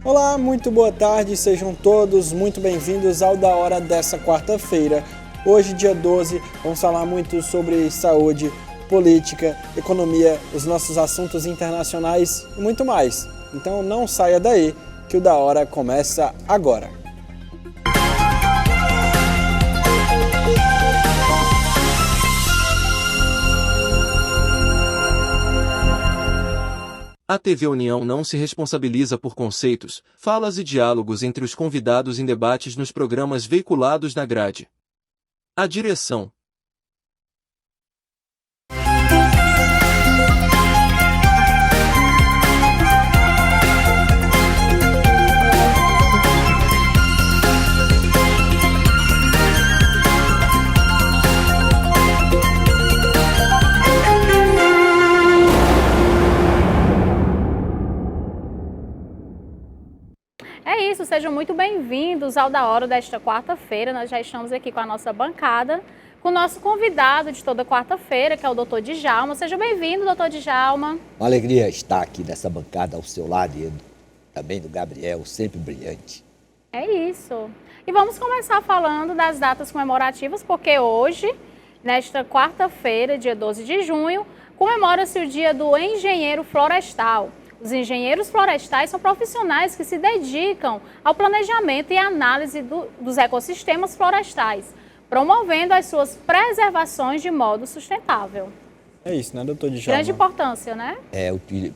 Olá, muito boa tarde, sejam todos muito bem-vindos ao Da Hora dessa quarta-feira. Hoje, dia 12, vamos falar muito sobre saúde, política, economia, os nossos assuntos internacionais e muito mais. Então não saia daí, que o Da Hora começa agora. A TV União não se responsabiliza por conceitos, falas e diálogos entre os convidados em debates nos programas veiculados na grade. A direção. É isso, sejam muito bem-vindos ao Da Hora desta quarta-feira. Nós já estamos aqui com a nossa bancada, com o nosso convidado de toda quarta-feira, que é o Dr. Djalma. Seja bem-vindo, Dr. Djalma. Uma alegria estar aqui nessa bancada ao seu lado e também do Gabriel, sempre brilhante. É isso. E vamos começar falando das datas comemorativas, porque hoje, nesta quarta-feira, dia 12 de junho, comemora-se o Dia do Engenheiro Florestal. Os engenheiros florestais são profissionais que se dedicam ao planejamento e análise dos ecossistemas florestais, promovendo as suas preservações de modo sustentável. É isso, né, doutor Djalma? Grande importância, né?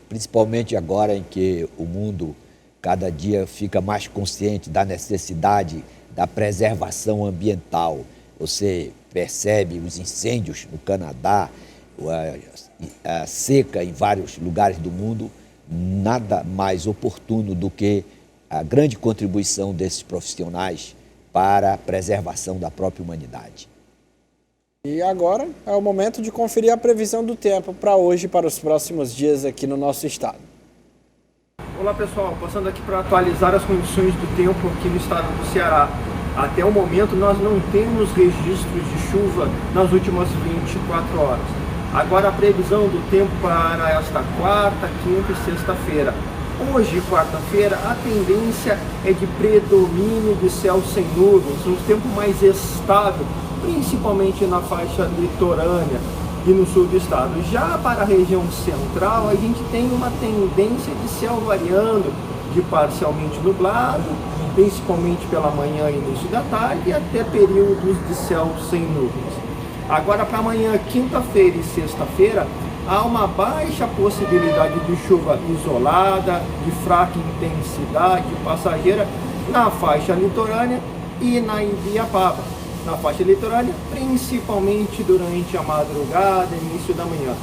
Principalmente agora em que o mundo cada dia fica mais consciente da necessidade da preservação ambiental. Você percebe os incêndios no Canadá, a seca em vários lugares do mundo. Nada mais oportuno do que a grande contribuição desses profissionais para a preservação da própria humanidade. E agora é o momento de conferir a previsão do tempo para hoje e para os próximos dias aqui no nosso estado. Olá pessoal, passando aqui para atualizar as condições do tempo aqui no estado do Ceará. Até o momento nós não temos registros de chuva nas últimas 24 horas. Agora a previsão do tempo para esta quarta, quinta e sexta-feira. Hoje, quarta-feira, a tendência é de predomínio de céu sem nuvens, um tempo mais estável, principalmente na faixa litorânea e no sul do estado. Já para a região central, a gente tem uma tendência de céu variando, de parcialmente nublado, principalmente pela manhã e início da tarde, e até períodos de céu sem nuvens. Agora para amanhã, quinta-feira e sexta-feira, há uma baixa possibilidade de chuva isolada, de fraca intensidade passageira na faixa litorânea e na Ibiapaba. Na faixa litorânea, principalmente durante a madrugada e início da manhã.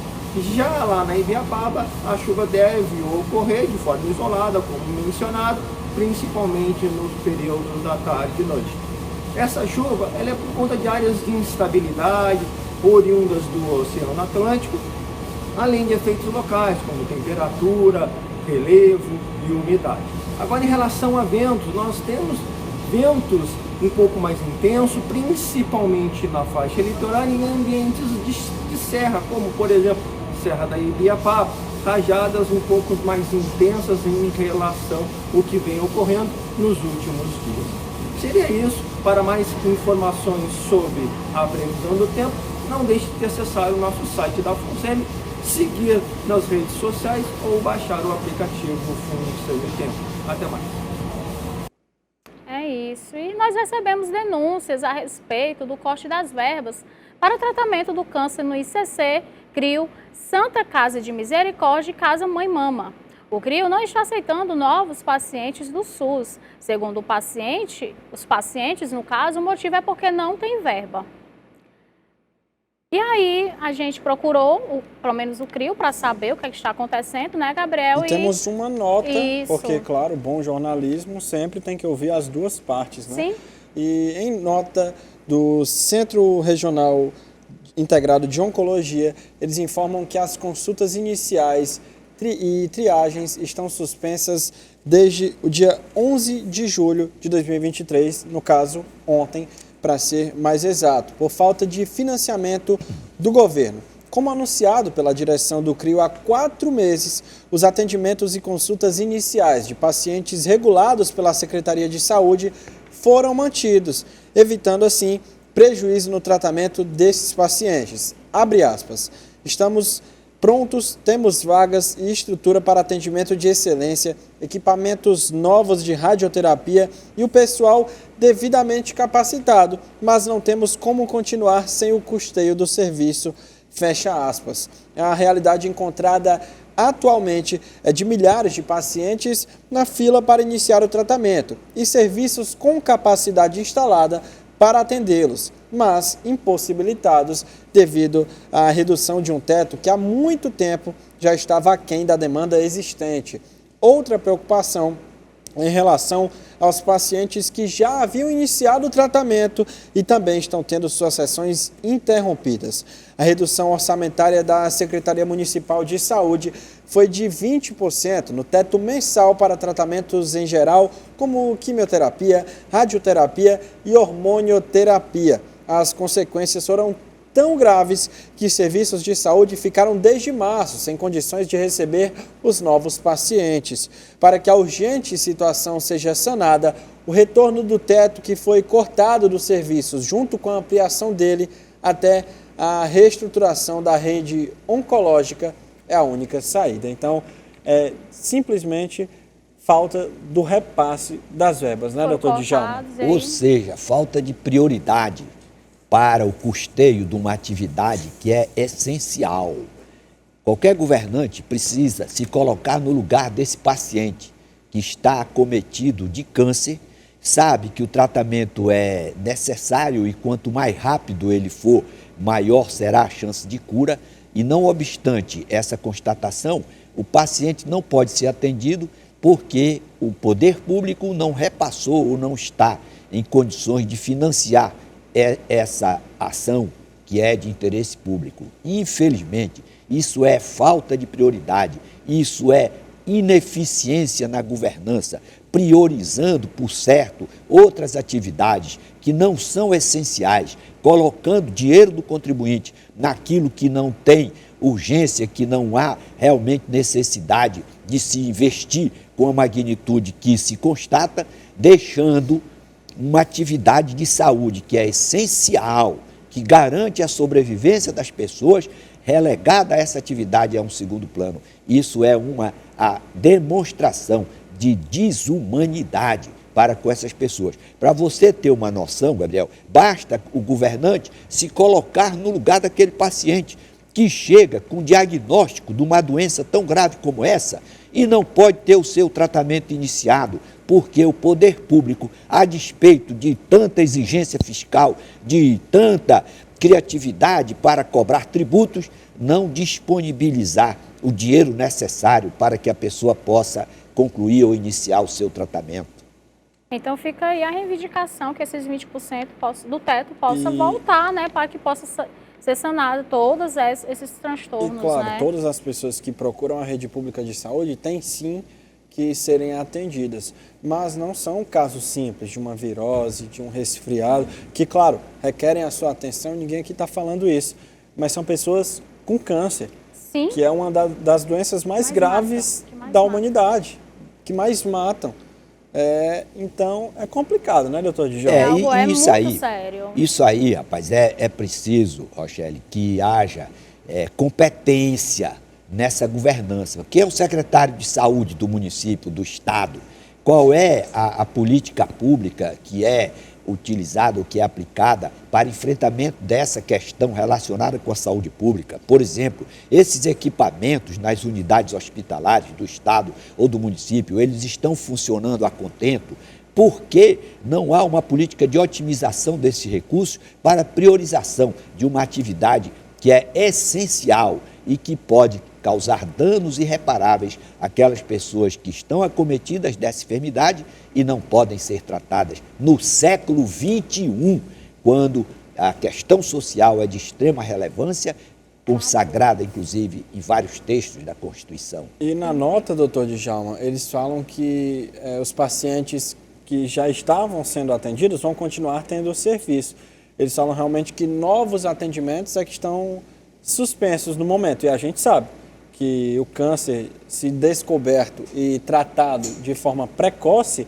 Já lá na Ibiapaba, a chuva deve ocorrer de forma isolada, como mencionado, principalmente nos períodos da tarde e noite. Essa chuva ela é por conta de áreas de instabilidade oriundas do Oceano Atlântico, além de efeitos locais, como temperatura, relevo e umidade. Agora, em relação a ventos, nós temos ventos um pouco mais intensos, principalmente na faixa litorânea, em ambientes de serra, como, por exemplo, Serra da Ibiapaba, rajadas um pouco mais intensas em relação ao que vem ocorrendo nos últimos dias. Seria isso. Para mais informações sobre a previsão do tempo, não deixe de acessar o nosso site da FUNSEMI, seguir nas redes sociais ou baixar o aplicativo FUNSEMI Tempo. Até mais. É isso. E nós recebemos denúncias a respeito do corte das verbas para o tratamento do câncer no ICC, CRIO, Santa Casa de Misericórdia e Casa Mãe Mama. O CRIO não está aceitando novos pacientes do SUS. Segundo os pacientes, no caso, o motivo é porque não tem verba. E aí, a gente procurou, pelo menos o CRIO, para saber o que está acontecendo, né, Gabriel? E temos uma nota, Isso. porque, claro, bom jornalismo sempre tem que ouvir as duas partes, né? Sim. E em nota do Centro Regional Integrado de Oncologia, eles informam que as consultas iniciais e triagens estão suspensas desde o dia 11 de julho de 2023, no caso, ontem, para ser mais exato, por falta de financiamento do governo. Como anunciado pela direção do CRIO há 4 meses, os atendimentos e consultas iniciais de pacientes regulados pela Secretaria de Saúde foram mantidos, evitando assim prejuízo no tratamento desses pacientes. Abre aspas. Estamos prontos, temos vagas e estrutura para atendimento de excelência, equipamentos novos de radioterapia e o pessoal devidamente capacitado, mas não temos como continuar sem o custeio do serviço. Fecha aspas. A realidade encontrada atualmente é de milhares de pacientes na fila para iniciar o tratamento e serviços com capacidade instalada para atendê-los, mas impossibilitados devido à redução de um teto que há muito tempo já estava aquém da demanda existente. Outra preocupação em relação aos pacientes que já haviam iniciado o tratamento e também estão tendo suas sessões interrompidas. A redução orçamentária da Secretaria Municipal de Saúde foi de 20% no teto mensal para tratamentos em geral, como quimioterapia, radioterapia e hormonioterapia. As consequências foram tão graves que serviços de saúde ficaram desde março sem condições de receber os novos pacientes. Para que a urgente situação seja sanada, o retorno do teto que foi cortado dos serviços, junto com a ampliação dele até a reestruturação da rede oncológica, é a única saída. Então, é simplesmente falta do repasse das verbas, né, doutor Djalma? Ou seja, falta de prioridade para o custeio de uma atividade que é essencial. Qualquer governante precisa se colocar no lugar desse paciente que está acometido de câncer, sabe que o tratamento é necessário e quanto mais rápido ele for, maior será a chance de cura, e não obstante essa constatação, o paciente não pode ser atendido porque o poder público não repassou ou não está em condições de financiar essa ação que é de interesse público. Infelizmente, isso é falta de prioridade, isso é ineficiência na governança, priorizando, por certo, outras atividades que não são essenciais, colocando dinheiro do contribuinte naquilo que não tem urgência, que não há realmente necessidade de se investir com a magnitude que se constata, deixando uma atividade de saúde que é essencial, que garante a sobrevivência das pessoas, relegada a essa atividade a um segundo plano. Isso é a demonstração de desumanidade para com essas pessoas. Para você ter uma noção, Gabriel, basta o governante se colocar no lugar daquele paciente que chega com diagnóstico de uma doença tão grave como essa e não pode ter o seu tratamento iniciado, porque o poder público, a despeito de tanta exigência fiscal, de tanta criatividade para cobrar tributos, não disponibilizar o dinheiro necessário para que a pessoa possa concluir ou iniciar o seu tratamento. Então fica aí a reivindicação que esses 20% do teto possa voltar, né, para que possa ser sanado todos esses transtornos. E claro, né? Todas as pessoas que procuram a rede pública de saúde têm sim que serem atendidas, mas não são casos simples de uma virose, de um resfriado, que claro, requerem a sua atenção, ninguém aqui está falando isso, mas são pessoas com câncer, Sim. que é uma das doenças mais graves da humanidade, que mais matam. Então, é complicado, né, doutor Djalma? É muito sério. Isso aí, rapaz, é preciso, Rochelle, que haja competência nessa governança. Quem é o secretário de saúde do município, do estado? Qual é a política pública que é utilizada ou que é aplicada para enfrentamento dessa questão relacionada com a saúde pública? Por exemplo, esses equipamentos nas unidades hospitalares do estado ou do município, eles estão funcionando a contento? Por que não há uma política de otimização desses recursos para priorização de uma atividade que é essencial e que pode causar danos irreparáveis àquelas pessoas que estão acometidas dessa enfermidade e não podem ser tratadas no século XXI, quando a questão social é de extrema relevância, consagrada, inclusive, em vários textos da Constituição. E na nota, doutor Djalma, eles falam que os pacientes que já estavam sendo atendidos vão continuar tendo o serviço. Eles falam realmente que novos atendimentos é que estão suspensos no momento. E a gente sabe que o câncer, se descoberto e tratado de forma precoce,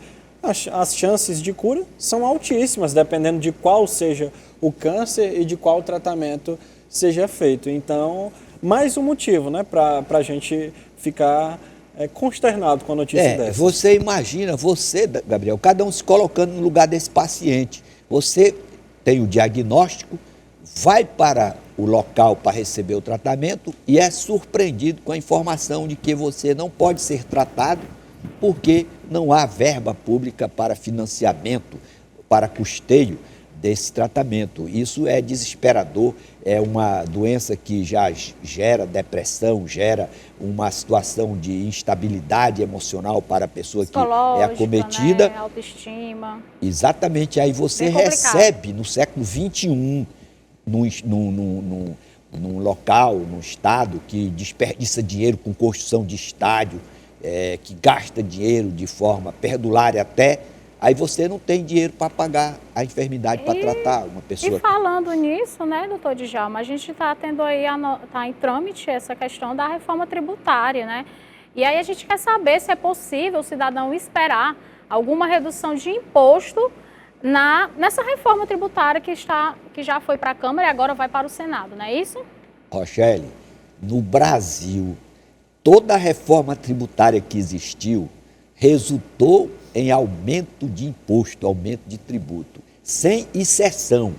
as chances de cura são altíssimas, dependendo de qual seja o câncer e de qual tratamento seja feito. Então, mais um motivo, né, para a gente ficar consternado com a notícia dessa. Você imagina, Gabriel, cada um se colocando no lugar desse paciente. Você tem o diagnóstico, vai para o local para receber o tratamento e é surpreendido com a informação de que você não pode ser tratado porque não há verba pública para financiamento, para custeio desse tratamento. Isso é desesperador, é uma doença que já gera depressão, gera uma situação de instabilidade emocional para a pessoa que é acometida. Né? Autoestima. Exatamente, aí você recebe no século XXI, num local, num estado que desperdiça dinheiro com construção de estádio, que gasta dinheiro de forma perdulária até, aí você não tem dinheiro para pagar a enfermidade, para tratar uma pessoa. E falando nisso, né, doutor Djalma, a gente está tendo aí, tá em trâmite essa questão da reforma tributária, né? E aí a gente quer saber se é possível o cidadão esperar alguma redução de imposto nessa reforma tributária que já foi para a Câmara e agora vai para o Senado, não é isso? Rochelle, no Brasil, toda a reforma tributária que existiu resultou em aumento de imposto, aumento de tributo, sem exceção.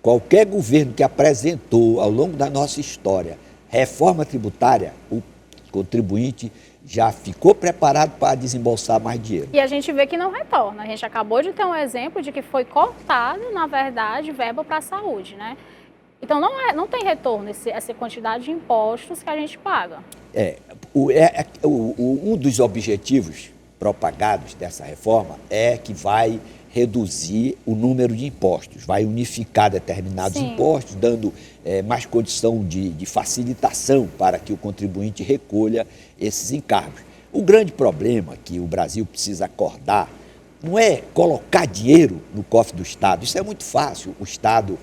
Qualquer governo que apresentou ao longo da nossa história reforma tributária, o contribuinte já ficou preparado para desembolsar mais dinheiro. E a gente vê que não retorna. A gente acabou de ter um exemplo de que foi cortado, na verdade, verba para a saúde, né? Então não tem retorno essa quantidade de impostos que a gente paga. Um dos objetivos propagados dessa reforma é que vai reduzir o número de impostos, vai unificar determinados impostos, dando mais condição de facilitação para que o contribuinte recolha esses encargos. O grande problema que o Brasil precisa acordar não é colocar dinheiro no cofre do Estado, isso é muito fácil, o Estado,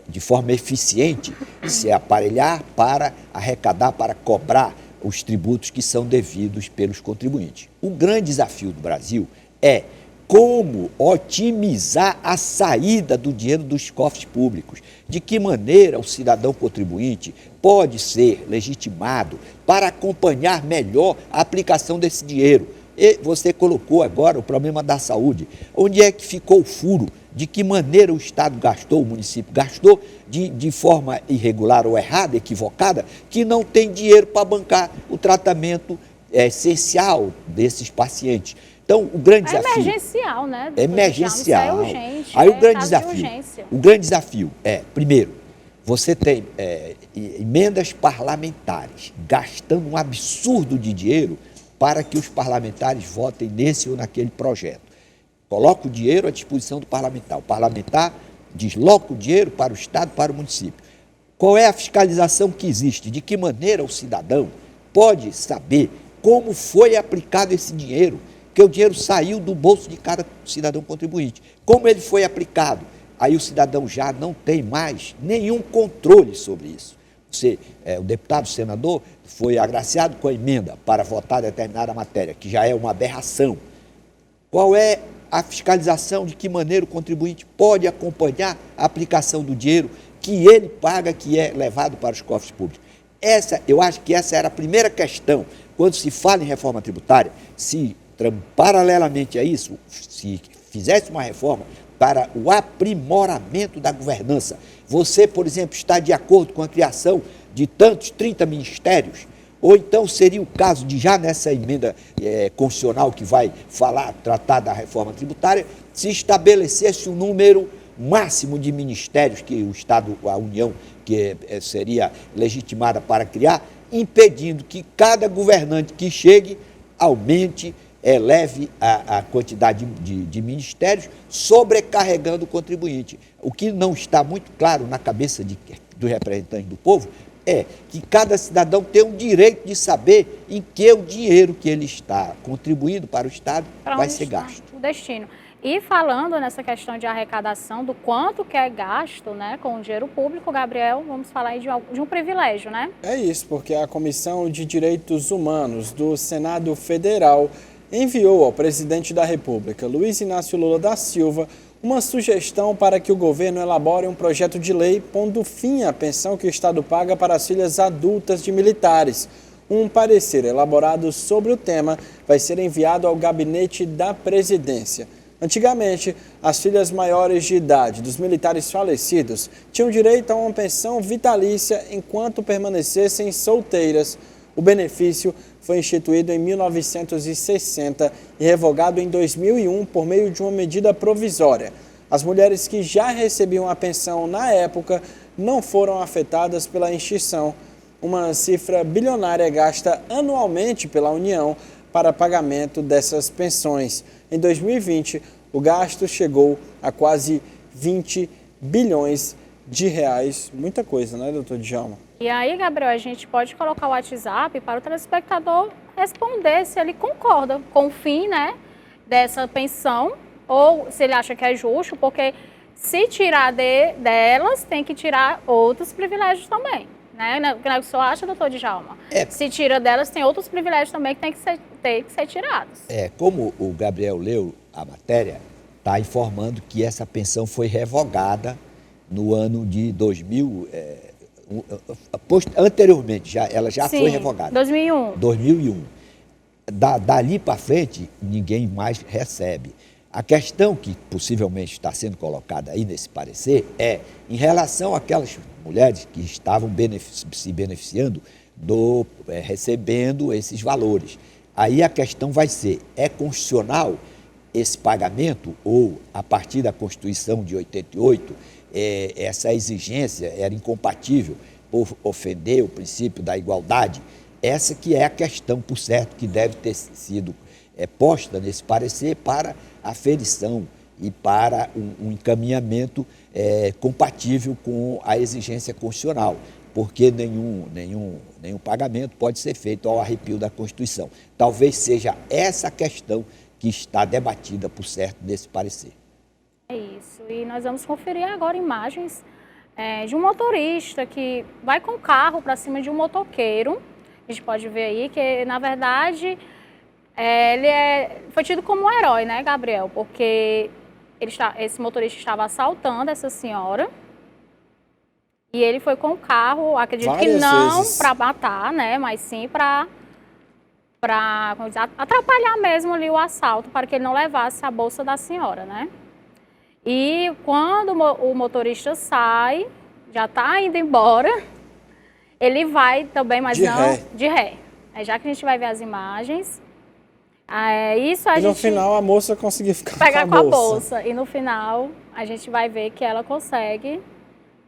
de forma eficiente, se aparelhar para arrecadar, para cobrar os tributos que são devidos pelos contribuintes. O grande desafio do Brasil é como otimizar a saída do dinheiro dos cofres públicos. De que maneira o cidadão contribuinte pode ser legitimado para acompanhar melhor a aplicação desse dinheiro. E você colocou agora o problema da saúde. Onde é que ficou o furo? De que maneira o Estado gastou, o município gastou, de forma irregular ou errada, equivocada, que não tem dinheiro para bancar o tratamento essencial desses pacientes. Então, o grande desafio... É emergencial, né? É emergencial. Isso é urgente. Aí o grande desafio é, primeiro, você tem emendas parlamentares gastando um absurdo de dinheiro para que os parlamentares votem nesse ou naquele projeto. Coloca o dinheiro à disposição do parlamentar. O parlamentar desloca o dinheiro para o Estado, para o município. Qual é a fiscalização que existe? De que maneira o cidadão pode saber como foi aplicado esse dinheiro? Porque o dinheiro saiu do bolso de cada cidadão contribuinte. Como ele foi aplicado? Aí o cidadão já não tem mais nenhum controle sobre isso. O deputado, o senador, foi agraciado com a emenda para votar determinada matéria, que já é uma aberração. Qual é a fiscalização? De que maneira o contribuinte pode acompanhar a aplicação do dinheiro que ele paga, que é levado para os cofres públicos? Eu acho que essa era a primeira questão. Quando se fala em reforma tributária, paralelamente a isso, se fizesse uma reforma para o aprimoramento da governança, você, por exemplo, está de acordo com a criação de tantos 30 ministérios? Ou então seria o caso de, já nessa emenda constitucional que vai tratar da reforma tributária, se estabelecesse um número máximo de ministérios que o Estado, a União, que seria legitimada para criar, impedindo que cada governante que chegue aumente, eleve a quantidade de ministérios, sobrecarregando o contribuinte. O que não está muito claro na cabeça dos representantes do povo é que cada cidadão tem o direito de saber em que o dinheiro que ele está contribuindo para o Estado vai ser gasto. O destino. E falando nessa questão de arrecadação, do quanto que é gasto, né, com o dinheiro público, Gabriel, vamos falar aí de um privilégio, né? É isso, porque a Comissão de Direitos Humanos do Senado Federal enviou ao presidente da República, Luiz Inácio Lula da Silva, uma sugestão para que o governo elabore um projeto de lei pondo fim à pensão que o Estado paga para as filhas adultas de militares. Um parecer elaborado sobre o tema vai ser enviado ao gabinete da presidência. Antigamente, as filhas maiores de idade dos militares falecidos tinham direito a uma pensão vitalícia enquanto permanecessem solteiras. O benefício foi instituído em 1960 e revogado em 2001 por meio de uma medida provisória. As mulheres que já recebiam a pensão na época não foram afetadas pela extinção. Uma cifra bilionária gasta anualmente pela União para pagamento dessas pensões. Em 2020, o gasto chegou a quase 20 bilhões de reais. Muita coisa, né, doutor Djalma? E aí, Gabriel, a gente pode colocar o WhatsApp para o telespectador responder se ele concorda com o fim, né, dessa pensão ou se ele acha que é justo, porque se tirar delas, tem que tirar outros privilégios também. Né? O que o senhor acha, doutor Djalma? Se tira delas, tem outros privilégios também que tem que ser tirados. Como o Gabriel leu a matéria, está informando que essa pensão foi revogada no ano de 2000, anteriormente, ela já foi revogada. 2001. 2001. Dali para frente, ninguém mais recebe. A questão que possivelmente está sendo colocada aí nesse parecer é em relação àquelas mulheres que estavam se beneficiando, recebendo esses valores. Aí a questão vai ser, é constitucional esse pagamento ou, a partir da Constituição de 88, essa exigência era incompatível por ofender o princípio da igualdade? Essa que é a questão, por certo, que deve ter sido posta nesse parecer para aferição e para um encaminhamento compatível com a exigência constitucional, porque nenhum pagamento pode ser feito ao arrepio da Constituição. Talvez seja essa a questão que está debatida, por certo, nesse parecer. É isso, e nós vamos conferir agora imagens de um motorista que vai com o carro para cima de um motoqueiro. A gente pode ver aí que, na verdade, ele foi tido como um herói, né, Gabriel? Porque esse motorista estava assaltando essa senhora e ele foi com o carro, acredito que não para matar, né, mas sim para atrapalhar mesmo ali o assalto, para que ele não levasse a bolsa da senhora, né? E quando o motorista sai, já está indo embora, ele vai também, mas de ré. Já que a gente vai ver as imagens, no final a moça conseguiu pegar com a bolsa. E no final a gente vai ver que ela consegue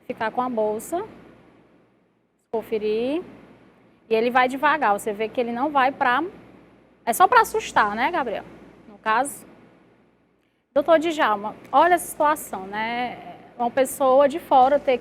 ficar com a bolsa, conferir. E ele vai devagar, você vê que ele não vai é só para assustar, né, Gabriel? No caso. Doutor Djalma, olha a situação, né? Uma pessoa de fora ter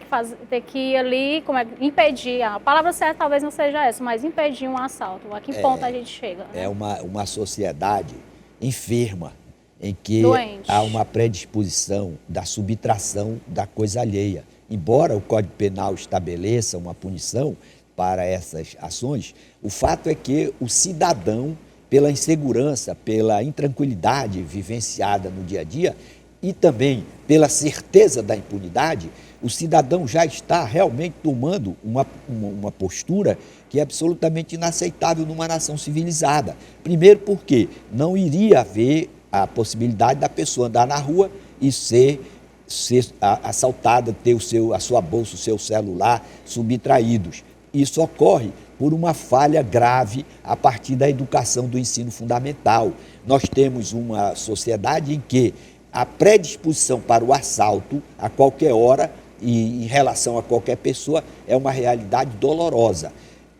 que ir ali, impedir, a palavra certa talvez não seja essa, mas impedir um assalto. A que ponto a gente chega? Né? É uma sociedade enferma, em que doente. Há uma predisposição da subtração da coisa alheia. Embora o Código Penal estabeleça uma punição para essas ações, o fato é que o cidadão, pela insegurança, pela intranquilidade vivenciada no dia a dia, e também pela certeza da impunidade, o cidadão já está realmente tomando uma postura que é absolutamente inaceitável numa nação civilizada. Primeiro porque não iria haver a possibilidade da pessoa andar na rua e ser assaltada, ter a sua bolsa, o seu celular subtraídos. Isso ocorre por uma falha grave a partir da educação do ensino fundamental. Nós temos uma sociedade em que a predisposição para o assalto a qualquer hora e em relação a qualquer pessoa é uma realidade dolorosa.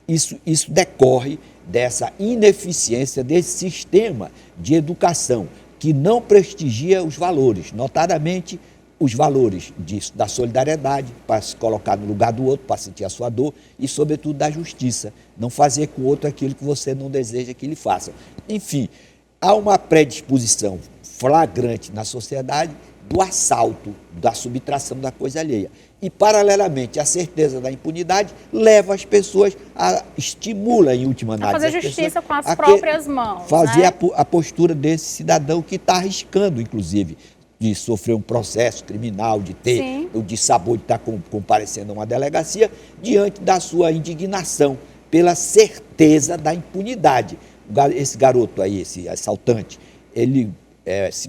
Isso decorre dessa ineficiência desse sistema de educação que não prestigia os valores, notadamente os valores da solidariedade, para se colocar no lugar do outro, para sentir a sua dor e, sobretudo, da justiça. Não fazer com o outro aquilo que você não deseja que ele faça. Enfim, há uma predisposição flagrante na sociedade do assalto, da subtração da coisa alheia. E, paralelamente, a certeza da impunidade leva as pessoas estimula, em última análise, a fazer justiça com as próprias mãos. Fazer né? a postura desse cidadão que está arriscando, inclusive, de sofrer um processo criminal, de ter o dissabor de estar comparecendo a uma delegacia, diante da sua indignação, pela certeza da impunidade. Esse garoto aí, esse assaltante, ele,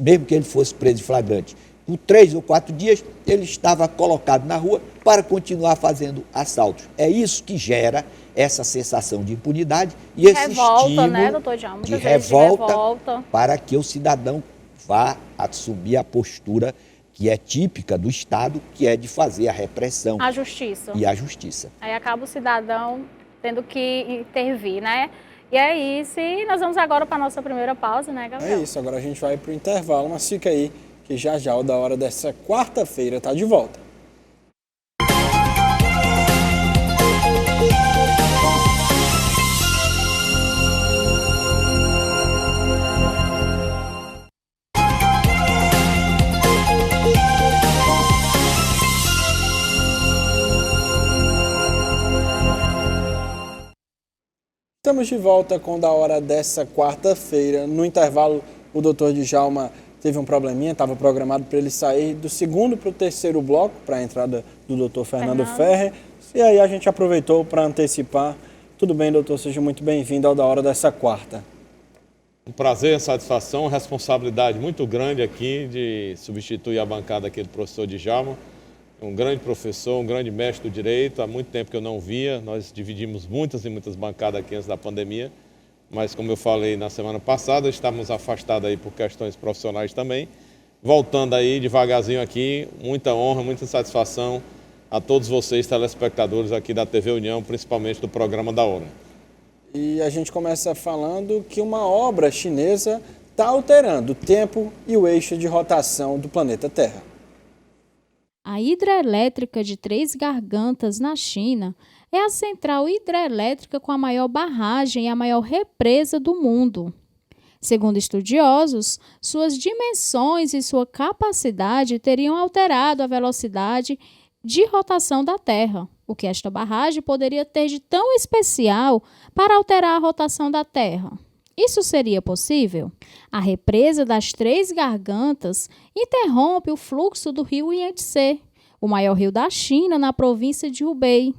mesmo que ele fosse preso em flagrante, por 3 ou 4 dias, ele estava colocado na rua para continuar fazendo assaltos. É isso que gera essa sensação de impunidade e esse estímulo, né, doutor Djalma? de revolta para que o cidadão vá assumir a postura que é típica do Estado, que é de fazer a repressão. A justiça. E a justiça. Aí acaba o cidadão tendo que intervir, né? E é isso. E nós vamos agora para a nossa primeira pausa, né, Gabriel? É isso, agora a gente vai para o intervalo, mas fica aí que já já o Da Hora dessa quarta-feira está de volta. Estamos de volta com o Da Hora dessa quarta-feira. No intervalo, o doutor Djalma teve um probleminha, estava programado para ele sair do segundo para o terceiro bloco, para a entrada do doutor Fernando Ferrer. E aí a gente aproveitou para antecipar. Tudo bem, doutor? Seja muito bem-vindo ao Da Hora dessa quarta. Um prazer, satisfação, responsabilidade muito grande aqui de substituir a bancada aqui do professor Djalma. Um grande professor, um grande mestre do direito, há muito tempo que eu não via, nós dividimos muitas e muitas bancadas aqui antes da pandemia, mas como eu falei na semana passada, estávamos afastados aí por questões profissionais também. Voltando aí devagarzinho aqui, muita honra, muita satisfação a todos vocês, telespectadores aqui da TV União, principalmente do programa Da Hora. E a gente começa falando que uma obra chinesa está alterando o tempo e o eixo de rotação do planeta Terra. A hidrelétrica de Três Gargantas, na China, é a central hidrelétrica com a maior barragem e a maior represa do mundo. Segundo estudiosos, suas dimensões e sua capacidade teriam alterado a velocidade de rotação da Terra, o que esta barragem poderia ter de tão especial para alterar a rotação da Terra. Isso seria possível? A represa das Três Gargantas interrompe o fluxo do rio Yangtze, o maior rio da China, na província de Hubei.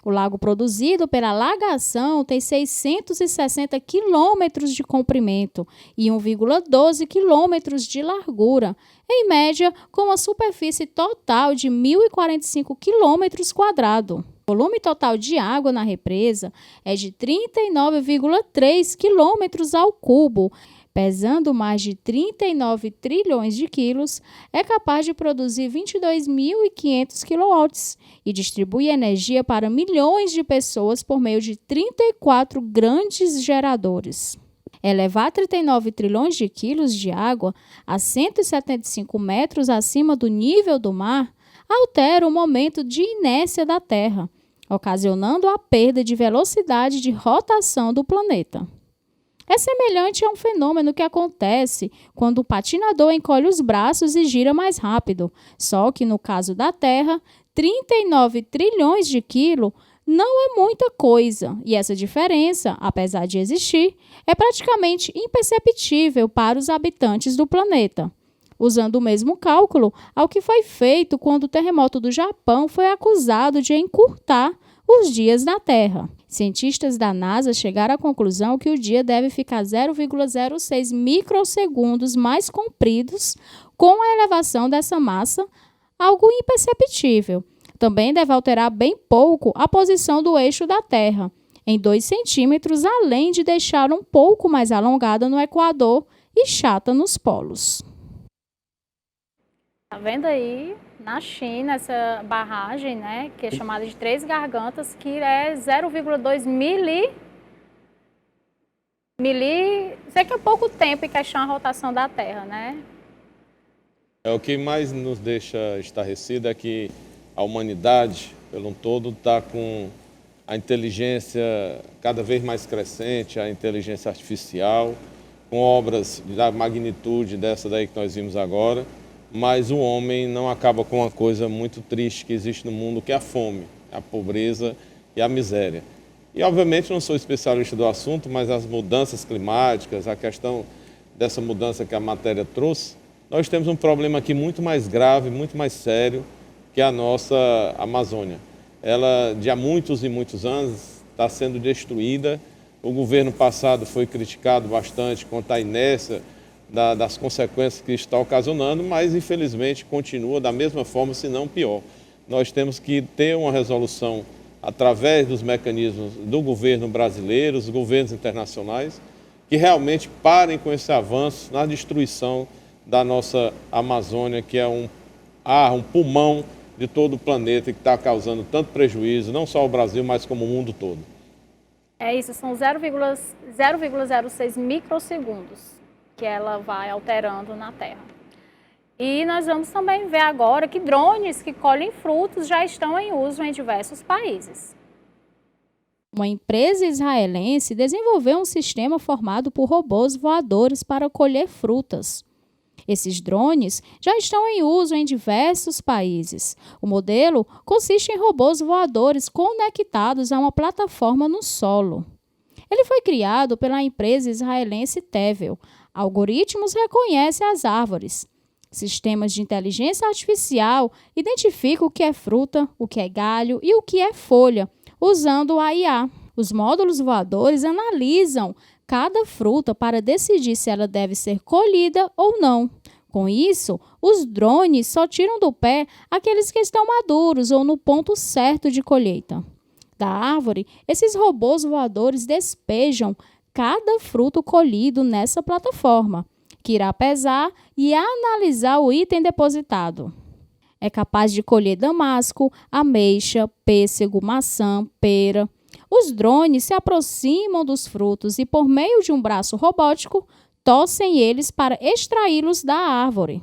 O lago produzido pela lagação tem 660 quilômetros de comprimento e 1,12 quilômetros de largura, em média, com uma superfície total de 1.045 quilômetros quadrados. O volume total de água na represa é de 39,3 quilômetros ao cubo, pesando mais de 39 trilhões de quilos, é capaz de produzir 22.500 kW e distribui energia para milhões de pessoas por meio de 34 grandes geradores. Elevar 39 trilhões de quilos de água a 175 metros acima do nível do mar altera o momento de inércia da Terra, ocasionando a perda de velocidade de rotação do planeta. É semelhante a um fenômeno que acontece quando o patinador encolhe os braços e gira mais rápido, só que no caso da Terra, 39 trilhões de quilos não é muita coisa, e essa diferença, apesar de existir, é praticamente imperceptível para os habitantes do planeta. Usando o mesmo cálculo ao que foi feito quando o terremoto do Japão foi acusado de encurtar os dias da Terra. Cientistas da NASA chegaram à conclusão que o dia deve ficar 0,06 microsegundos mais compridos com a elevação dessa massa, algo imperceptível. Também deve alterar bem pouco a posição do eixo da Terra, em 2 centímetros, além de deixar um pouco mais alongada no Equador e chata nos polos. Tá vendo aí, na China, essa barragem, né, que é chamada de Três Gargantas, que é 0,2 sei que é pouco tempo em questão a rotação da Terra, né? O que mais nos deixa estarrecido é que a humanidade, pelo todo, está com a inteligência cada vez mais crescente, a inteligência artificial, com obras da magnitude dessa daí que nós vimos agora, mas o homem não acaba com uma coisa muito triste que existe no mundo, que é a fome, a pobreza e a miséria. E, obviamente, não sou especialista do assunto, mas as mudanças climáticas, a questão dessa mudança que a matéria trouxe, nós temos um problema aqui muito mais grave, muito mais sério, que é a nossa Amazônia. Ela, de há muitos e muitos anos, está sendo destruída. O governo passado foi criticado bastante quanto à inércia das consequências que está ocasionando, mas, infelizmente, continua da mesma forma, se não pior. Nós temos que ter uma resolução através dos mecanismos do governo brasileiro, os governos internacionais, que realmente parem com esse avanço na destruição da nossa Amazônia, que é um pulmão de todo o planeta e que está causando tanto prejuízo, não só ao Brasil, mas como o mundo todo. É isso, são 0,06 microsegundos que ela vai alterando na Terra. E nós vamos também ver agora que drones que colhem frutos já estão em uso em diversos países. Uma empresa israelense desenvolveu um sistema formado por robôs voadores para colher frutas. Esses drones já estão em uso em diversos países. O modelo consiste em robôs voadores conectados a uma plataforma no solo. Ele foi criado pela empresa israelense Tevel. Algoritmos reconhecem as árvores. Sistemas de inteligência artificial identificam o que é fruta, o que é galho e o que é folha, usando a IA. Os módulos voadores analisam cada fruta para decidir se ela deve ser colhida ou não. Com isso, os drones só tiram do pé aqueles que estão maduros ou no ponto certo de colheita. Da árvore, esses robôs voadores despejam cada fruto colhido nessa plataforma, que irá pesar e analisar o item depositado. É capaz de colher damasco, ameixa, pêssego, maçã, pera. Os drones se aproximam dos frutos e, por meio de um braço robótico, torcem eles para extraí-los da árvore.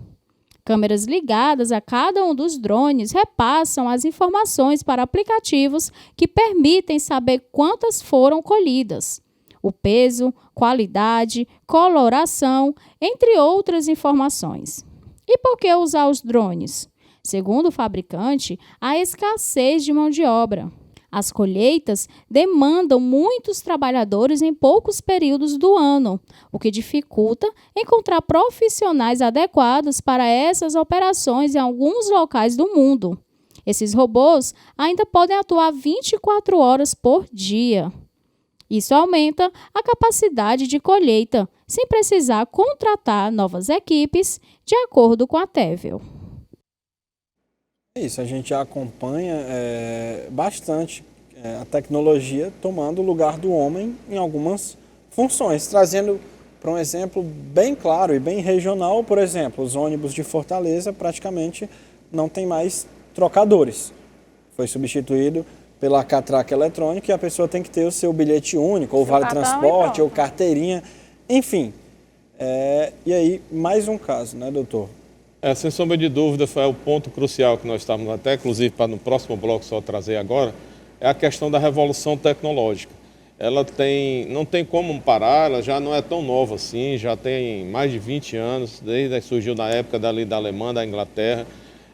Câmeras ligadas a cada um dos drones repassam as informações para aplicativos que permitem saber quantas foram colhidas. O peso, qualidade, coloração, entre outras informações. E por que usar os drones? Segundo o fabricante, há escassez de mão de obra. As colheitas demandam muitos trabalhadores em poucos períodos do ano, o que dificulta encontrar profissionais adequados para essas operações em alguns locais do mundo. Esses robôs ainda podem atuar 24 horas por dia. Isso aumenta a capacidade de colheita, sem precisar contratar novas equipes, de acordo com a Tevel. É isso, a gente já acompanha bastante a tecnologia tomando o lugar do homem em algumas funções, trazendo para um exemplo bem claro e bem regional, por exemplo, os ônibus de Fortaleza praticamente não tem mais trocadores. Foi substituído pela catraca eletrônica e a pessoa tem que ter o seu bilhete único, ou vale transporte, ou carteirinha, enfim. E aí, mais um caso, né, doutor? Sem sombra de dúvida, foi o ponto crucial que nós estávamos até, inclusive, para no próximo bloco só trazer agora, é a questão da revolução tecnológica. Ela não tem como parar, ela já não é tão nova assim, já tem mais de 20 anos, desde que surgiu na época da Alemanha, da Inglaterra.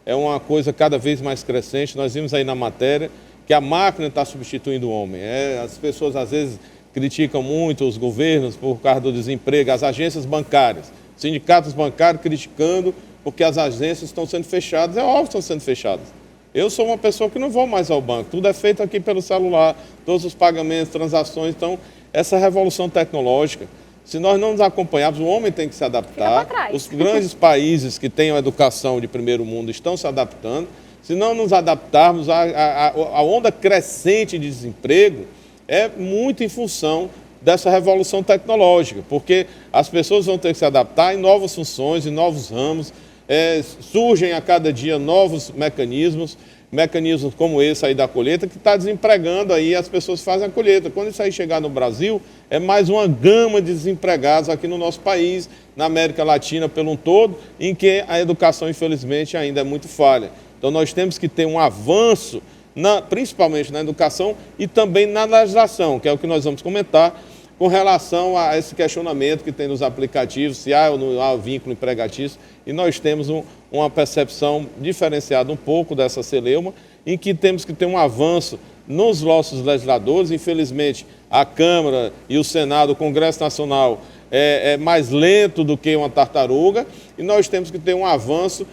É uma coisa cada vez mais crescente. Nós vimos aí na matéria que a máquina está substituindo o homem. As pessoas, às vezes, criticam muito os governos por causa do desemprego, as agências bancárias, sindicatos bancários criticando porque as agências estão sendo fechadas. É óbvio que estão sendo fechadas. Eu sou uma pessoa que não vou mais ao banco, tudo é feito aqui pelo celular, todos os pagamentos, transações. Então, essa revolução tecnológica, se nós não nos acompanharmos, o homem tem que se adaptar. Os grandes países que têm a educação de primeiro mundo estão se adaptando. Se não nos adaptarmos, a onda crescente de desemprego é muito em função dessa revolução tecnológica, porque as pessoas vão ter que se adaptar em novas funções, em novos ramos, surgem a cada dia novos mecanismos. mecanismos como esse aí da colheita, que está desempregando aí as pessoas que fazem a colheita. Quando isso aí chegar no Brasil, é mais uma gama de desempregados aqui no nosso país, na América Latina pelo um todo, em que a educação, infelizmente, ainda é muito falha. Então nós temos que ter um avanço, principalmente na educação e também na legislação, que é o que nós vamos comentar, com relação a esse questionamento que tem nos aplicativos, se há ou não há vínculo empregatício, e nós temos uma percepção diferenciada um pouco dessa celeuma, em que temos que ter um avanço nos nossos legisladores. Infelizmente, a Câmara e o Senado, o Congresso Nacional, é mais lento do que uma tartaruga, e nós temos que ter um avanço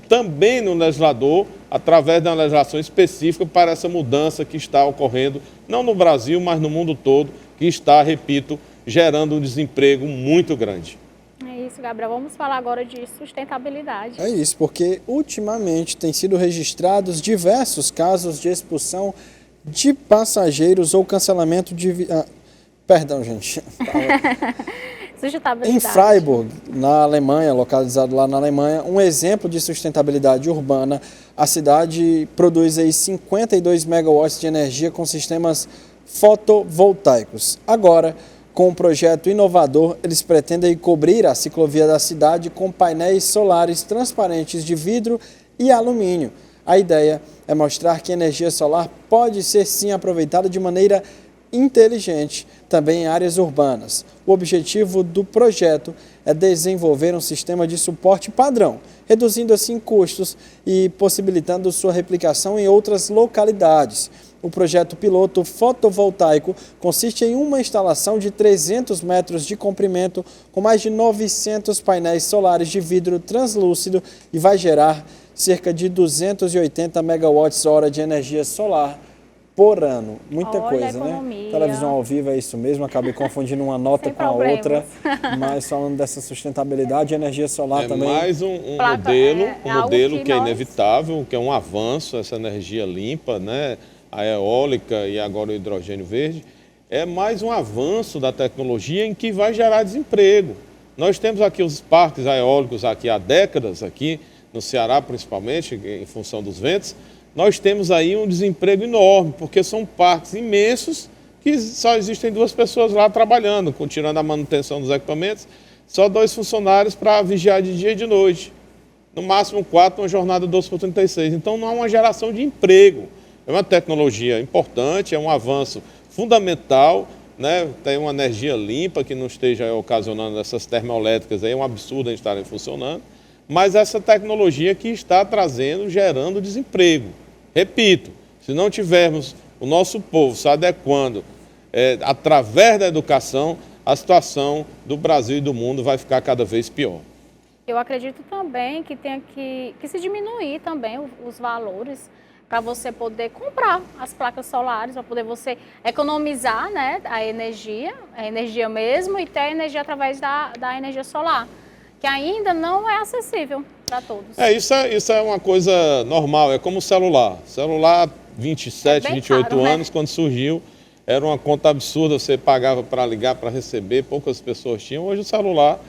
também no legislador, através de uma legislação específica para essa mudança que está ocorrendo, não no Brasil, mas no mundo todo, que está, repito, gerando um desemprego muito grande. É isso, Gabriel. Vamos falar agora de sustentabilidade. É isso, porque ultimamente tem sido registrados diversos casos de expulsão de passageiros ou cancelamento de... Perdão, gente. Sustentabilidade. Em Freiburg, na Alemanha, localizado lá na Alemanha, um exemplo de sustentabilidade urbana, a cidade produz aí 52 megawatts de energia com sistemas fotovoltaicos. Agora, com um projeto inovador, eles pretendem cobrir a ciclovia da cidade com painéis solares transparentes de vidro e alumínio. A ideia é mostrar que a energia solar pode ser sim aproveitada de maneira inteligente, também em áreas urbanas. O objetivo do projeto é desenvolver um sistema de suporte padrão, reduzindo assim custos e possibilitando sua replicação em outras localidades. O projeto piloto fotovoltaico consiste em uma instalação de 300 metros de comprimento com mais de 900 painéis solares de vidro translúcido e vai gerar cerca de 280 megawatts-hora de energia solar por ano. Muita coisa, né? Televisão ao vivo é isso mesmo, acabei confundindo uma nota com a outra, mas falando dessa sustentabilidade, energia solar também. É mais um modelo que é inevitável, que é um avanço, essa energia limpa, né? A eólica e agora o hidrogênio verde, é mais um avanço da tecnologia em que vai gerar desemprego. Nós temos aqui os parques eólicos aqui há décadas, aqui no Ceará principalmente, em função dos ventos, nós temos aí um desemprego enorme, porque são parques imensos que só existem 2 pessoas lá trabalhando, tirando a manutenção dos equipamentos, só 2 funcionários para vigiar de dia e de noite. No máximo 4, uma jornada 12/36. Então não há uma geração de emprego. É uma tecnologia importante, é um avanço fundamental, né? Tem uma energia limpa que não esteja ocasionando essas termoelétricas, aí é um absurdo eles estarem funcionando, mas essa tecnologia que está gerando desemprego. Repito, se não tivermos o nosso povo se adequando através da educação, a situação do Brasil e do mundo vai ficar cada vez pior. Eu acredito também que tem que se diminuir também os valores para você poder comprar as placas solares, para poder você economizar, né, a energia mesmo, e ter a energia através da energia solar, que ainda não é acessível para todos. Isso é uma coisa normal, é como o celular. Celular, 27, 28 caro, anos, né? Quando surgiu, era uma conta absurda, você pagava para ligar, para receber, poucas pessoas tinham. Hoje o celular,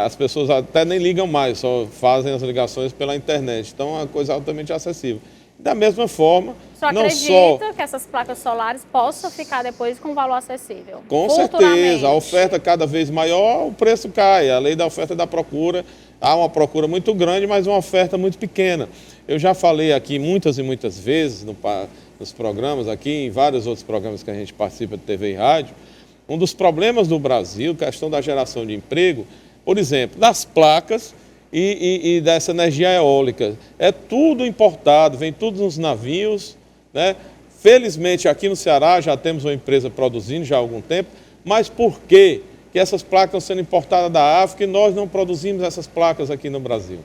as pessoas até nem ligam mais, só fazem as ligações pela internet. Então é uma coisa altamente acessível. Da mesma forma, acredita que essas placas solares possam ficar depois com valor acessível? Com certeza, a oferta cada vez maior, o preço cai. A lei da oferta e da procura, há uma procura muito grande, mas uma oferta muito pequena. Eu já falei aqui muitas e muitas vezes nos programas aqui, em vários outros programas que a gente participa de TV e rádio, um dos problemas do Brasil, questão da geração de emprego, por exemplo, das placas e dessa energia eólica. É tudo importado, vem tudo nos navios, né? Felizmente aqui no Ceará já temos uma empresa produzindo já há algum tempo, mas por que essas placas estão sendo importadas da África e nós não produzimos essas placas aqui no Brasil?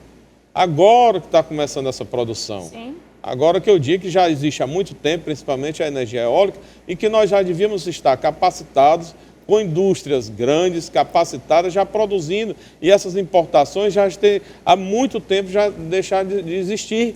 Agora que está começando essa produção. Sim. Agora que eu digo que já existe há muito tempo, principalmente a energia eólica, e que nós já devíamos estar capacitados com indústrias grandes, capacitadas, já produzindo, e essas importações já há muito tempo já deixaram de existir,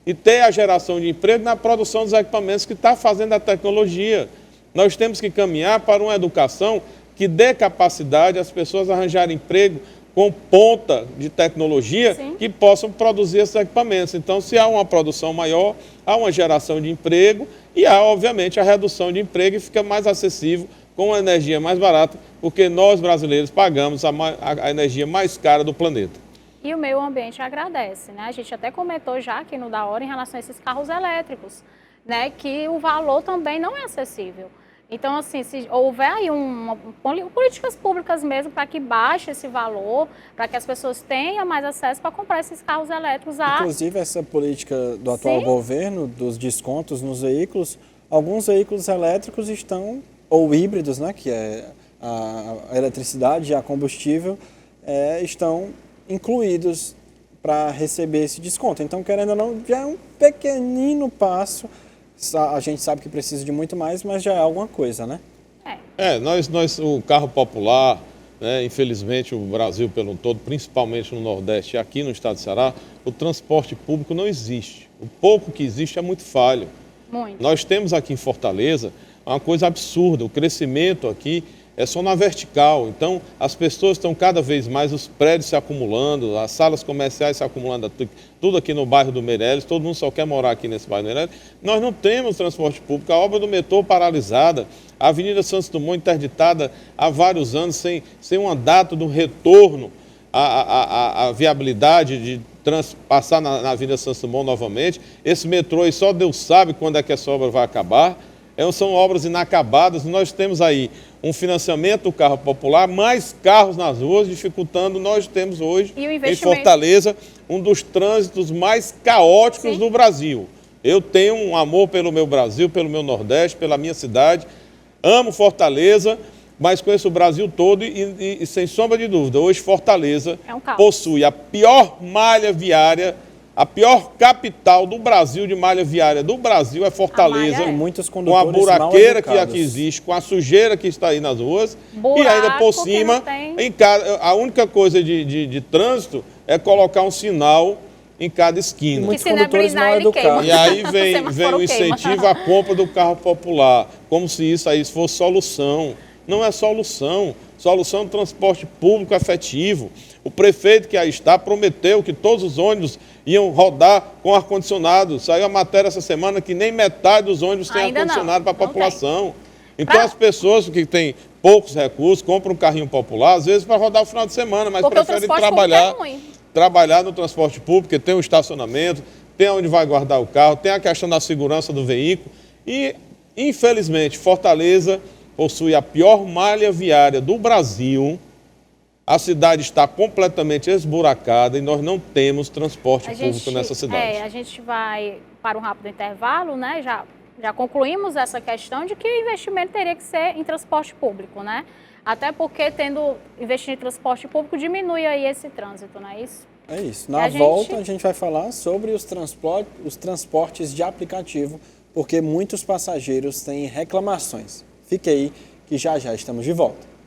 e ter a geração de emprego na produção dos equipamentos que está fazendo a tecnologia. Nós temos que caminhar para uma educação que dê capacidade às pessoas arranjarem emprego com ponta de tecnologia Sim. que possam produzir esses equipamentos. Então, se há uma produção maior, há uma geração de emprego e há, obviamente, a redução de emprego e fica mais acessível com uma energia mais barata, porque nós, brasileiros, pagamos a energia mais cara do planeta. E o meio ambiente agradece, né? A gente até comentou já aqui no Da Hora em relação a esses carros elétricos, né? Que o valor também não é acessível. Então, assim, se houver aí políticas públicas mesmo para que baixe esse valor, para que as pessoas tenham mais acesso para comprar esses carros elétricos. Inclusive, essa política do atual Sim. governo, dos descontos nos veículos, alguns veículos elétricos estão, ou híbridos, né, que é a eletricidade e a combustível, estão incluídos para receber esse desconto. Então, querendo ou não, já é um pequenino passo. A gente sabe que precisa de muito mais, mas já é alguma coisa, né? O carro popular, né, infelizmente o Brasil pelo todo, principalmente no Nordeste e aqui no estado de Ceará, o transporte público não existe. O pouco que existe é muito falho. Muito. Nós temos aqui em Fortaleza uma coisa absurda, o crescimento aqui é só na vertical. Então, as pessoas estão cada vez mais, os prédios se acumulando, as salas comerciais se acumulando, tudo aqui no bairro do Meireles, todo mundo só quer morar aqui nesse bairro do Meireles. Nós não temos transporte público, a obra do metrô paralisada, a Avenida Santos Dumont interditada há vários anos, sem uma data do retorno à viabilidade de passar na Avenida Santos Dumont novamente. Esse metrô aí só Deus sabe quando é que essa obra vai acabar. São obras inacabadas. Nós temos aí um financiamento do carro popular, mais carros nas ruas, dificultando. Nós temos hoje, em Fortaleza, um dos trânsitos mais caóticos Sim. do Brasil. Eu tenho um amor pelo meu Brasil, pelo meu Nordeste, pela minha cidade. Amo Fortaleza, mas conheço o Brasil todo e sem sombra de dúvida, hoje Fortaleza possui a pior malha viária. A pior capital do Brasil, de malha viária do Brasil, é Fortaleza, com a buraqueira que aqui existe, com a sujeira que está aí nas ruas, e ainda por cima, a única coisa de trânsito é colocar um sinal em cada esquina. Muitos condutores mal educados. E aí vem o incentivo à compra do carro popular, como se isso aí fosse solução. Não é solução. Solução do transporte público efetivo. O prefeito que aí está prometeu que todos os ônibus iam rodar com ar-condicionado. Saiu a matéria essa semana que nem metade dos ônibus tem ar-condicionado para a população. Então as pessoas que têm poucos recursos compram um carrinho popular, às vezes para rodar o final de semana, mas preferem trabalhar no transporte público, porque tem um estacionamento, tem onde vai guardar o carro, tem a questão da segurança do veículo. E, infelizmente, Fortaleza possui a pior malha viária do Brasil. A cidade está completamente esburacada e nós não temos transporte público nessa cidade. A gente vai para um rápido intervalo, né? Já concluímos essa questão de que o investimento teria que ser em transporte público, né? Até porque investir em transporte público diminui aí esse trânsito, não é isso? É isso. Na volta a gente vai falar sobre os transportes de aplicativo, porque muitos passageiros têm reclamações. Fique aí que já estamos de volta.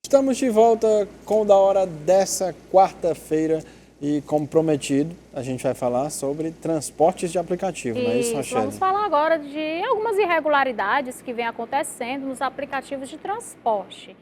Estamos de volta com o Da Hora dessa quarta-feira e, como prometido, a gente vai falar sobre transportes de aplicativo, não é isso, Rochelle? Vamos falar agora de algumas irregularidades que vêm acontecendo nos aplicativos de transporte.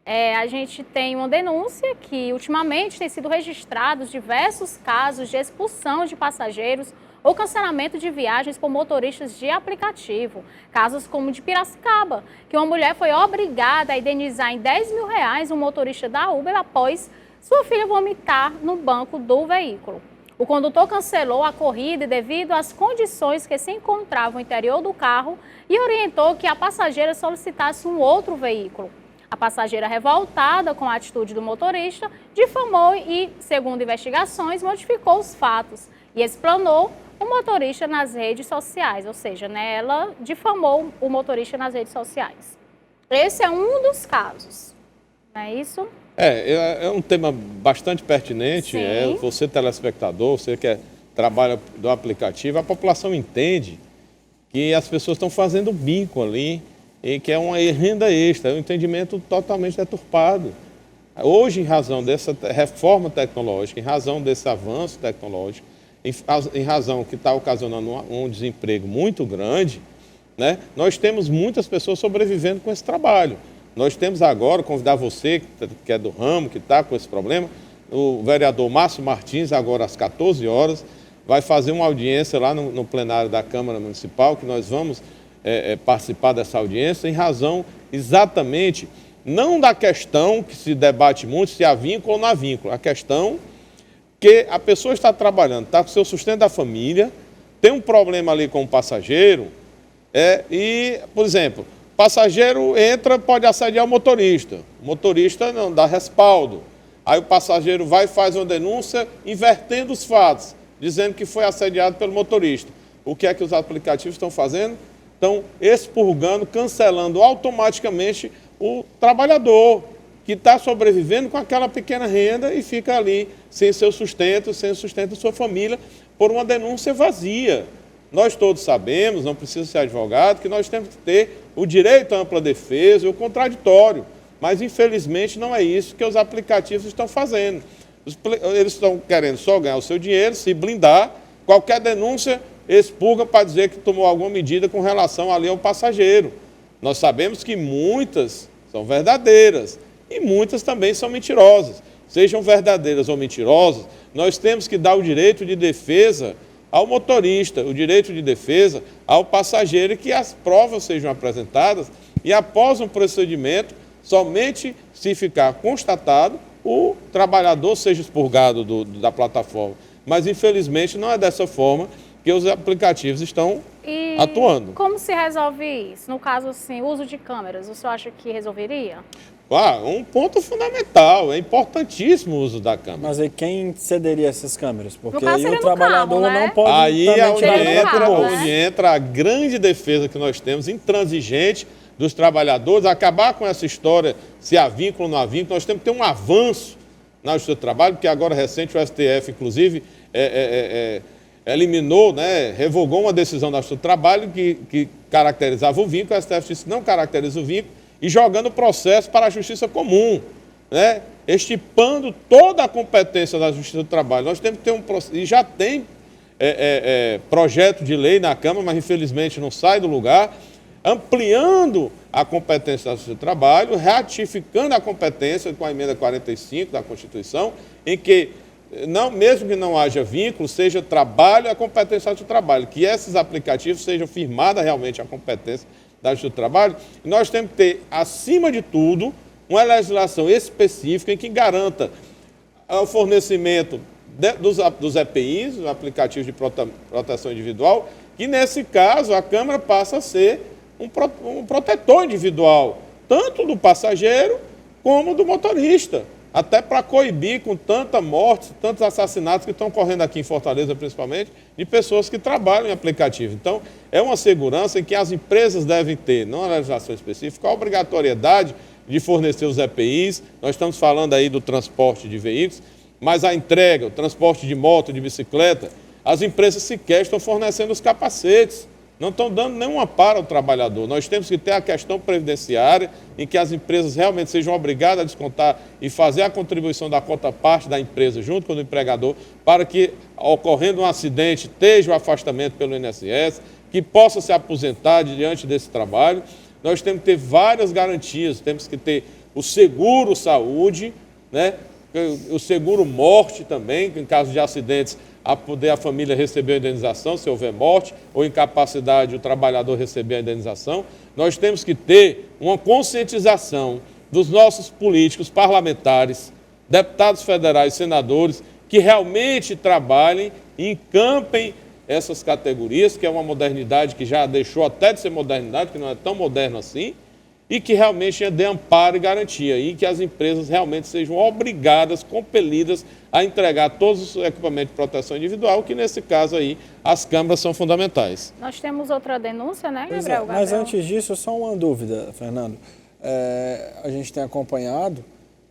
A gente tem uma denúncia que, ultimamente, tem sido registrados diversos casos de expulsão de passageiros ou cancelamento de viagens por motoristas de aplicativo. Casos como o de Piracicaba, que uma mulher foi obrigada a indenizar em R$10.000 um motorista da Uber após sua filha vomitar no banco do veículo. O condutor cancelou a corrida devido às condições que se encontravam no interior do carro e orientou que a passageira solicitasse um outro veículo. A passageira, revoltada com a atitude do motorista, difamou e, segundo investigações, modificou os fatos e explanou o motorista nas redes sociais, ou seja, ela difamou o motorista nas redes sociais. Esse é um dos casos, não é isso? É um tema bastante pertinente. Você, telespectador, você que trabalha do aplicativo, a população entende que as pessoas estão fazendo bico ali e que é uma renda extra, é um entendimento totalmente deturpado. Hoje, em razão dessa reforma tecnológica, em razão desse avanço tecnológico, em razão que está ocasionando um desemprego muito grande, né, nós temos muitas pessoas sobrevivendo com esse trabalho. Nós temos agora, convidar você, que é do ramo, que está com esse problema, o vereador Márcio Martins, agora às 14 horas, vai fazer uma audiência lá no plenário da Câmara Municipal, que nós vamos participar dessa audiência, em razão exatamente, não da questão que se debate muito, se há vínculo ou não há vínculo, a questão que a pessoa está trabalhando, está com o seu sustento da família, tem um problema ali com o passageiro, e, por exemplo, o passageiro entra, pode assediar o motorista não dá respaldo. Aí o passageiro vai e faz uma denúncia invertendo os fatos, dizendo que foi assediado pelo motorista. O que é que os aplicativos estão fazendo? Estão expurgando, cancelando automaticamente o trabalhador que está sobrevivendo com aquela pequena renda e fica ali sem seu sustento, sem o sustento da sua família, por uma denúncia vazia. Nós todos sabemos, não precisa ser advogado, que nós temos que ter o direito à ampla defesa e o contraditório. Mas, infelizmente, não é isso que os aplicativos estão fazendo. Eles estão querendo só ganhar o seu dinheiro, se blindar. Qualquer denúncia, expurgam para dizer que tomou alguma medida com relação ali ao passageiro. Nós sabemos que muitas são verdadeiras e muitas também são mentirosas. Sejam verdadeiras ou mentirosas, nós temos que dar o direito de defesa ao motorista, o direito de defesa ao passageiro, e que as provas sejam apresentadas e, após um procedimento, somente se ficar constatado, o trabalhador seja expurgado da plataforma. Mas, infelizmente, não é dessa forma que os aplicativos estão atuando. Como se resolve isso? No caso, assim, o uso de câmeras, o senhor acha que resolveria? Um ponto fundamental, é importantíssimo o uso da câmera. Mas aí quem cederia essas câmeras? Porque aí o trabalhador carro, né? não pode aí é também onde entra a grande defesa que nós temos, intransigente, dos trabalhadores, acabar com essa história, se há vínculo ou não há vínculo. Nós temos que ter um avanço na Justiça do Trabalho, porque agora recente o STF, inclusive, eliminou, né, revogou uma decisão da Justiça do Trabalho que caracterizava o vínculo. O STF disse que não caracteriza o vínculo, e jogando o processo para a Justiça Comum, né, estipando toda a competência da Justiça do Trabalho. Nós temos que ter um processo, e já tem projeto de lei na Câmara, mas infelizmente não sai do lugar, ampliando a competência da Justiça do Trabalho, ratificando a competência com a emenda 45 da Constituição, em que, mesmo que não haja vínculo, seja trabalho a competência da Justiça do Trabalho, que esses aplicativos sejam firmada realmente a competência da Justiça do Trabalho. E nós temos que ter, acima de tudo, uma legislação específica em que garanta o fornecimento dos EPIs, os aplicativos de proteção individual, que nesse caso a Câmara passa a ser um protetor individual, tanto do passageiro como do motorista, até para coibir com tanta morte, tantos assassinatos que estão ocorrendo aqui em Fortaleza, principalmente, de pessoas que trabalham em aplicativo. Então, é uma segurança em que as empresas devem ter, não a legislação específica, a obrigatoriedade de fornecer os EPIs. Nós estamos falando aí do transporte de veículos, mas a entrega, o transporte de moto, de bicicleta, as empresas sequer estão fornecendo os capacetes, não estão dando nenhum amparo ao trabalhador. Nós temos que ter a questão previdenciária, em que as empresas realmente sejam obrigadas a descontar e fazer a contribuição da quota-parte da empresa junto com o empregador, para que, ocorrendo um acidente, esteja o afastamento pelo INSS, que possa se aposentar diante desse trabalho. Nós temos que ter várias garantias, temos que ter o seguro saúde, né? O seguro morte também, em caso de acidentes, a família receber a indenização, se houver morte ou incapacidade, o trabalhador receber a indenização. Nós temos que ter uma conscientização dos nossos políticos, parlamentares, deputados federais, senadores, que realmente trabalhem e encampem essas categorias, que é uma modernidade que já deixou até de ser modernidade, que não é tão moderno assim, e que realmente dê amparo e garantia, e que as empresas realmente sejam obrigadas, compelidas a entregar todos os equipamentos de proteção individual, que nesse caso aí as câmaras são fundamentais. Nós temos outra denúncia, né, Pois Gabriel? mas antes disso, só uma dúvida, Fernando. A gente tem acompanhado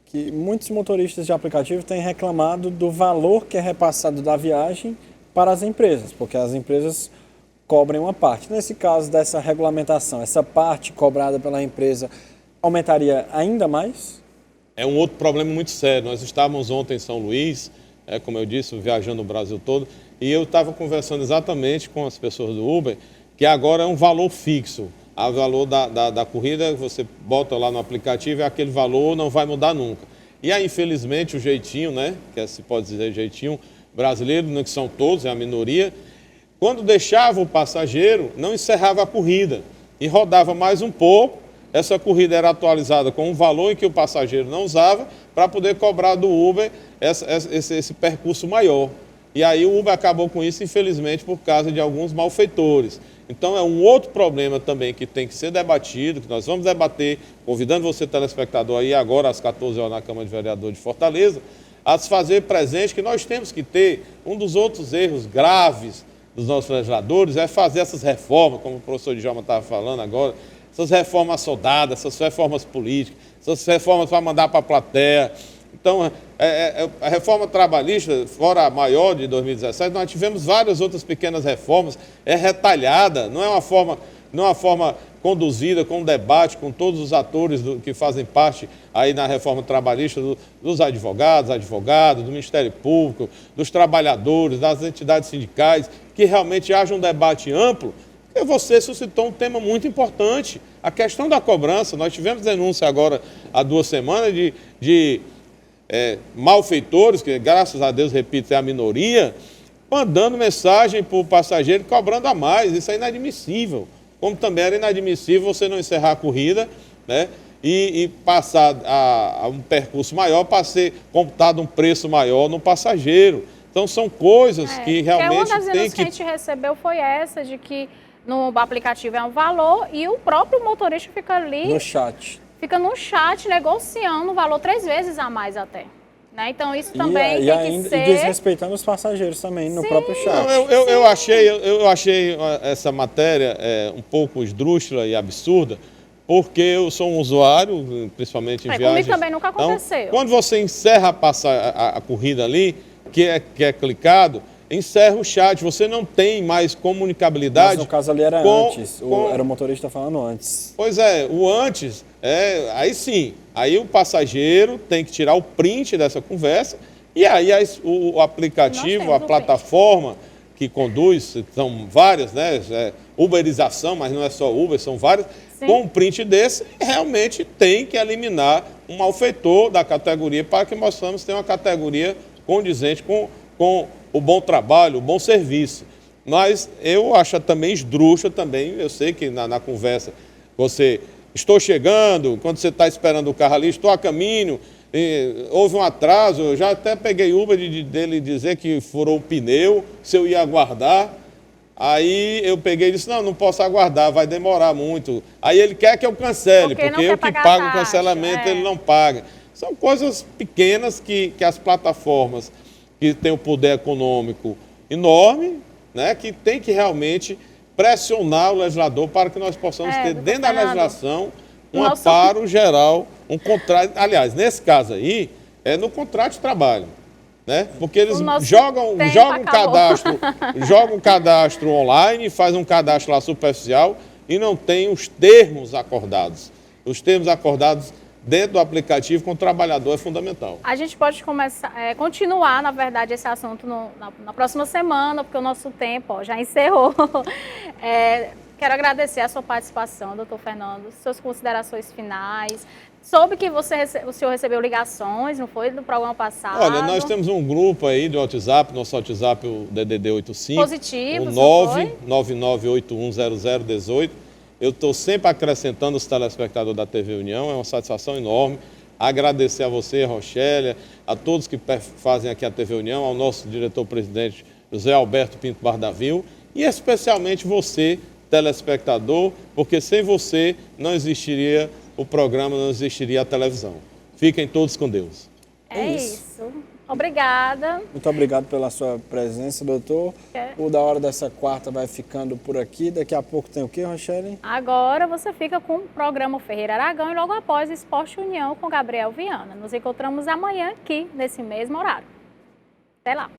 que muitos motoristas de aplicativo têm reclamado do valor que é repassado da viagem para as empresas, porque as empresas cobrem uma parte. Nesse caso dessa regulamentação, essa parte cobrada pela empresa aumentaria ainda mais? É um outro problema muito sério. Nós estávamos ontem em São Luís, como eu disse, viajando o Brasil todo, e eu estava conversando exatamente com as pessoas do Uber, que agora é um valor fixo. O valor da corrida, você bota lá no aplicativo, é aquele valor, não vai mudar nunca. E aí, infelizmente, o jeitinho, né, que se pode dizer jeitinho brasileiro, não que são todos, é a minoria, quando deixava o passageiro, não encerrava a corrida e rodava mais um pouco. Essa corrida era atualizada com um valor em que o passageiro não usava para poder cobrar do Uber esse percurso maior. E aí o Uber acabou com isso, infelizmente, por causa de alguns malfeitores. Então é um outro problema também que tem que ser debatido, que nós vamos debater, convidando você, telespectador, aí agora às 14 horas na Câmara de Vereadores de Fortaleza, a se fazer presente que nós temos que ter um dos outros erros graves dos nossos legisladores, é fazer essas reformas, como o professor Djalma estava falando agora, essas reformas soldadas, essas reformas políticas, essas reformas para mandar para a plateia. Então, a reforma trabalhista, fora a maior de 2017, nós tivemos várias outras pequenas reformas, retalhada, não é uma forma conduzida com um debate com todos os atores que fazem parte aí na reforma trabalhista, dos advogados, do Ministério Público, dos trabalhadores, das entidades sindicais, que realmente haja um debate amplo. E você suscitou um tema muito importante, a questão da cobrança. Nós tivemos denúncia agora há 2 semanas de malfeitores, que graças a Deus, repito, é a minoria, mandando mensagem para o passageiro cobrando a mais. Isso é inadmissível. Como também era inadmissível você não encerrar a corrida, né, e passar a um percurso maior para ser computado um preço maior no passageiro. Então são coisas que realmente uma das tem que a gente recebeu foi essa, de que no aplicativo é um valor e o próprio motorista fica ali... No chat. Fica no chat negociando o valor 3 vezes a mais até. Né? Então isso também tem que ser... E desrespeitando os passageiros também no próprio chat. Não, eu achei essa matéria um pouco esdrúxula e absurda, porque eu sou um usuário, principalmente em viagens. Comigo também nunca aconteceu. Então, quando você encerra a corrida ali, que é clicado, encerra o chat, você não tem mais comunicabilidade. Mas no caso ali era antes, era o motorista falando antes. Pois é, o antes, aí sim, aí o passageiro tem que tirar o print dessa conversa e aí o aplicativo, a plataforma que conduz, são várias, né, uberização, mas não é só Uber, são várias, sim. Com um print desse, realmente tem que eliminar um malfeitor da categoria para que nós possamos ter uma categoria condizente com o bom trabalho, o bom serviço. Mas eu acho também esdrúxula também, eu sei que na conversa você, estou chegando, quando você está esperando o carro ali, estou a caminho, houve um atraso, eu já até peguei Uber dele dizer que furou o pneu, se eu ia aguardar. Aí eu peguei e disse, não posso aguardar, vai demorar muito. Aí ele quer que eu cancele, porque eu que pago o cancelamento, ele não paga. São coisas pequenas que as plataformas que têm o poder econômico enorme, né, que tem que realmente pressionar o legislador para que nós possamos ter dentro da legislação um amparo geral, um contrato. Aliás, nesse caso aí, é no contrato de trabalho, né? Porque eles jogam um cadastro online, fazem um cadastro lá superficial e não tem os termos acordados. Os termos acordados dentro do aplicativo com o trabalhador é fundamental. A gente pode continuar, na verdade, esse assunto na próxima semana, porque o nosso tempo já encerrou. Quero agradecer a sua participação, doutor Fernando, suas considerações finais. Soube que o senhor recebeu ligações, não foi, do programa passado? Olha, nós temos um grupo aí de WhatsApp, nosso WhatsApp, o DDD 85. Positivo, o 999810018. Eu estou sempre acrescentando os telespectadores da TV União, é uma satisfação enorme. Agradecer a você, Rochelle, a todos que fazem aqui a TV União, ao nosso diretor-presidente José Alberto Pinto Bardavil e especialmente você, telespectador, porque sem você não existiria o programa, não existiria a televisão. Fiquem todos com Deus. É isso. Obrigada. Muito obrigado pela sua presença, doutor. O Da Hora dessa quarta vai ficando por aqui. Daqui a pouco tem o quê, Rochelle? Agora você fica com o programa Ferreira Aragão e logo após Esporte União com Gabriel Viana. Nos encontramos amanhã aqui, nesse mesmo horário. Até lá.